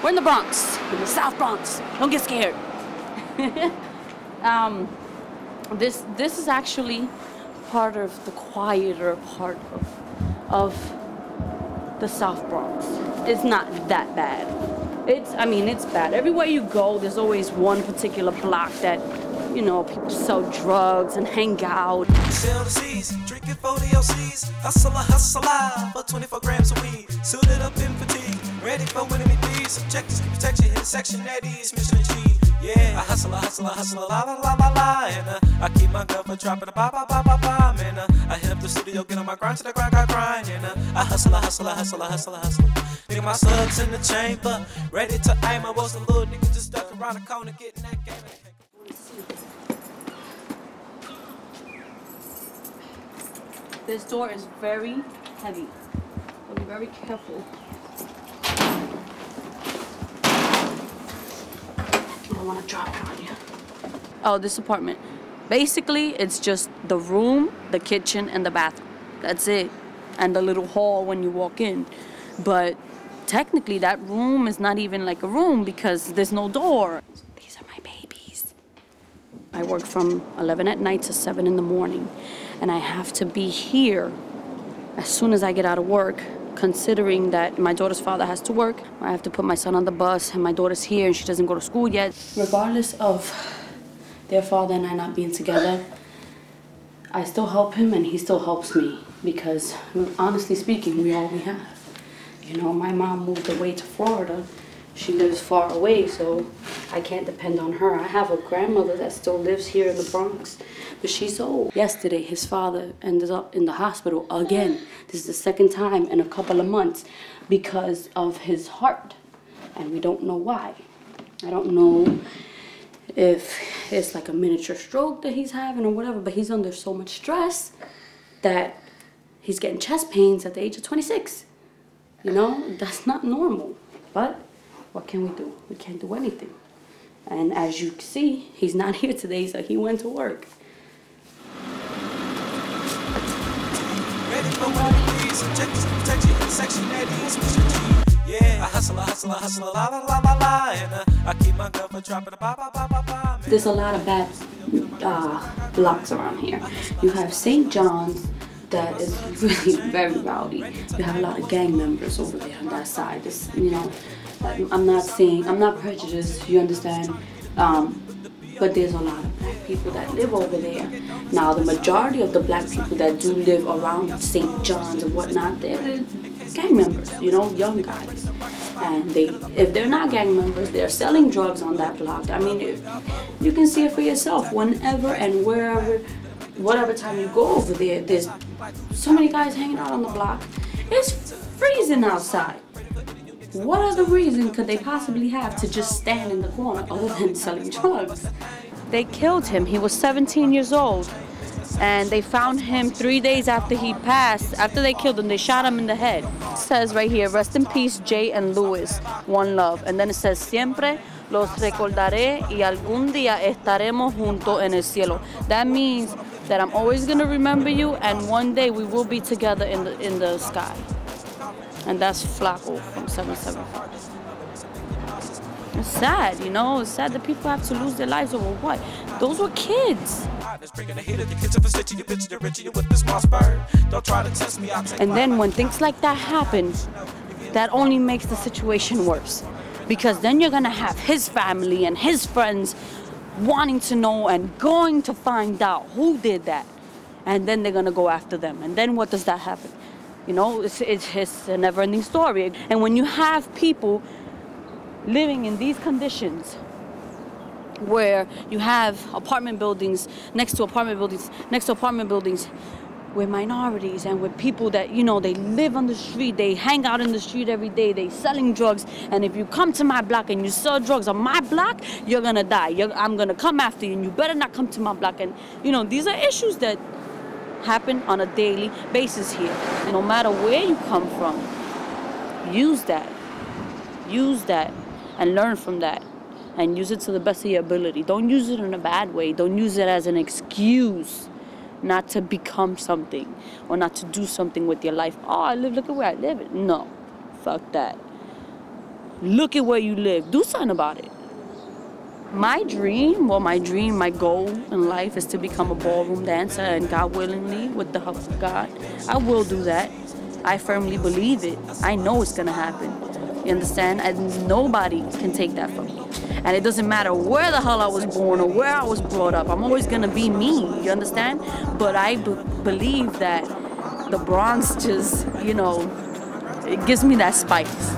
We're in the Bronx, in the South Bronx. Don't get scared. This is actually part of the quieter part of the South Bronx. It's not that bad. I mean, it's bad. Everywhere you go, there's always one particular block that, you know, people sell drugs and hang out. Sell the seas, drinking 40 LCs, hustler, for 24 grams of weed, suited up in fatigue, ready for winning thieves, objectives, protection, hit section at ease, mission achieved. Yeah, I hustle, la la la la la, and I keep my gun for dropping a ba ba ba ba ba, man. I hit up the studio, get on my grind to the grind, and I hustle. Nigga, my slugs in the chamber, ready to aim. I was a little nigga just stuck around the corner, getting that game. This door is very heavy, so be very careful. I don't want to drop it on you. Oh, this apartment. Basically, it's just the room, the kitchen, and the bathroom. That's it. And the little hall when you walk in. But technically, that room is not even like a room because there's no door. These are my babies. I work from 11 at night to 7 in the morning. And I have to be here as soon as I get out of work, considering that my daughter's father has to work. I have to put my son on the bus, and my daughter's here, and she doesn't go to school yet. Regardless of their father and I not being together, I still help him, and he still helps me, because honestly speaking, we all we have. You know, my mom moved away to Florida. She lives far away, so I can't depend on her. I have a grandmother that still lives here in the Bronx, but she's old. Yesterday, his father ended up in the hospital again. This is the second time in a couple of months because of his heart, and we don't know why. I don't know if it's like a miniature stroke that he's having or whatever, but he's under so much stress that he's getting chest pains at the age of 26. You know, that's not normal, but what can we do? We can't do anything. And as you see, he's not here today, so he went to work. Ready for one of these objectives, protection, hit section at ease, mission achieved. Yeah, I hustle, la la la la la, and I keep my gun for dropping a ba ba ba ba ba. There's a lot of bad blocks around here. You have St. John's, that is really very rowdy. You have a lot of gang members over there on that side. It's, you know, I'm not prejudiced, you understand, but there's a lot of black people that live over there. Now, the majority of the black people that do live around St. John's and whatnot, they're gang members, you know, young guys. And if they're not gang members, they're selling drugs on that block. I mean, you can see it for yourself. Whenever and wherever, whatever time you go over there, there's so many guys hanging out on the block. It's freezing outside. What other reason could they possibly have to just stand in the corner other than selling drugs? They killed him. He was 17 years old. And they found him 3 days after he passed. After they killed him, they shot him in the head. It says right here, rest in peace, Jay and Louis, one love. And then it says, siempre los recordaré y algún día estaremos juntos en el cielo. That means that I'm always going to remember you, and one day we will be together in the sky. And that's Flaco from 775. It's sad, you know, it's sad that people have to lose their lives over what? Those were kids. And then when things like that happen, that only makes the situation worse. Because then you're gonna have his family and his friends wanting to know and going to find out who did that. And then they're gonna go after them. And then what does that happen? You know, it's a never-ending story. And when you have people living in these conditions, where you have apartment buildings next to apartment buildings next to apartment buildings with minorities and with people that, you know, they live on the street, they hang out in the street every day, they selling drugs, and if you come to my block and you sell drugs on my block, you're gonna die. I'm gonna come after you, and you better not come to my block. And, you know, these are issues that happen on a daily basis here. And no matter where you come from, use that and learn from that. And use it to the best of your ability. Don't use it in a bad way. Don't use it as an excuse not to become something or not to do something with your life. Oh, look at where I live. No, fuck that. Look at where you live. Do something about it. My dream, my goal in life is to become a ballroom dancer, and God willingly, with the help of God, I will do that. I firmly believe it. I know it's gonna happen. You understand? And nobody can take that from me. And it doesn't matter where the hell I was born or where I was brought up. I'm always gonna be me, you understand? But I believe that the Bronx just, it gives me that spice.